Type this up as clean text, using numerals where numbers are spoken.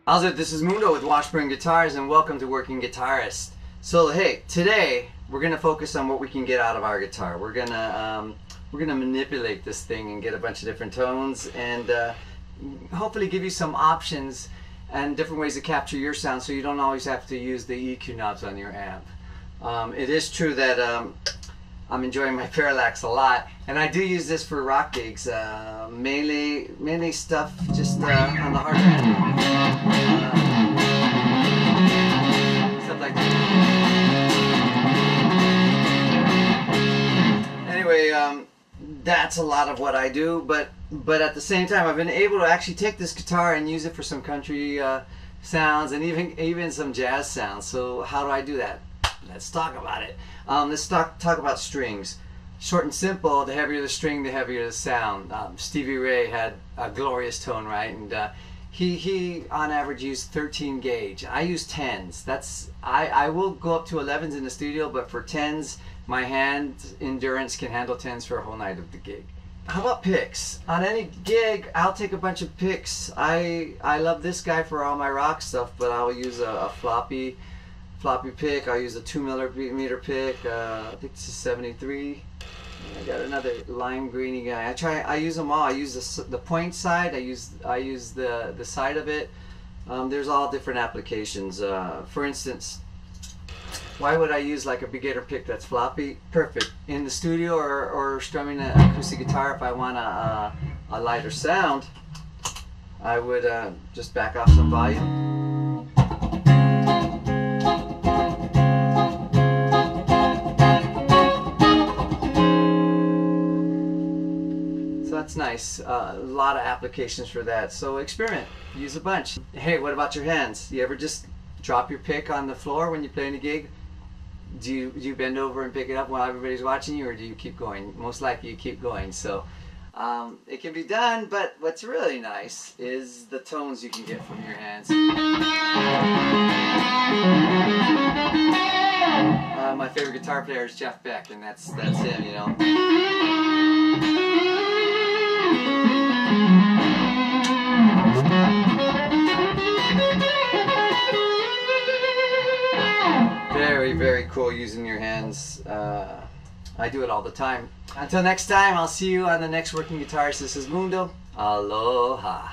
How's it? This is Mundo with Washburn Guitars, and welcome to Working Guitarist. So hey, today we're gonna focus on what we can get out of our guitar. We're gonna manipulate this thing and get a bunch of different tones, and hopefully give you some options and different ways to capture your sound, so you don't always have to use the EQ knobs on your amp. It is true that I'm enjoying my parallax a lot, and I do use this for rock gigs, mainly stuff just on the harder end, stuff like that. Anyway, that's a lot of what I do, but at the same time, I've been able to actually take this guitar and use it for some country sounds and even some jazz sounds. So how do I do that? Let's talk about it. Let's talk about strings. Short and simple, the heavier the string, the heavier the sound. Stevie Ray had a glorious tone, right? And he on average used 13 gauge. I use 10s. I will go up to 11s in the studio, but for 10s, my hand endurance can handle 10s for a whole night of the gig. How about picks? On any gig, I'll take a bunch of picks. I love this guy for all my rock stuff, but I'll use a floppy pick. I'll use a 2mm pick. I think this is 73. I got another lime greeny guy. I use them all. I use the point side. I use the side of it. There's all different applications. For instance, why would I use like a beginner pick that's floppy? Perfect in the studio or strumming an acoustic guitar. If I want a lighter sound, I would just back off some volume. That's nice. A lot of applications for that. So experiment. Use a bunch. Hey, what about your hands? You ever just drop your pick on the floor when you play in a gig? Do you bend over and pick it up while everybody's watching you, or do you keep going? Most likely you keep going. So it can be done, but what's really nice is the tones you can get from your hands. My favorite guitar player is Jeff Beck, and that's him, you know. Very cool using your hands. I do it all the time. Until next time, I'll see you on the next Working Guitarist. This is Mundo. Aloha.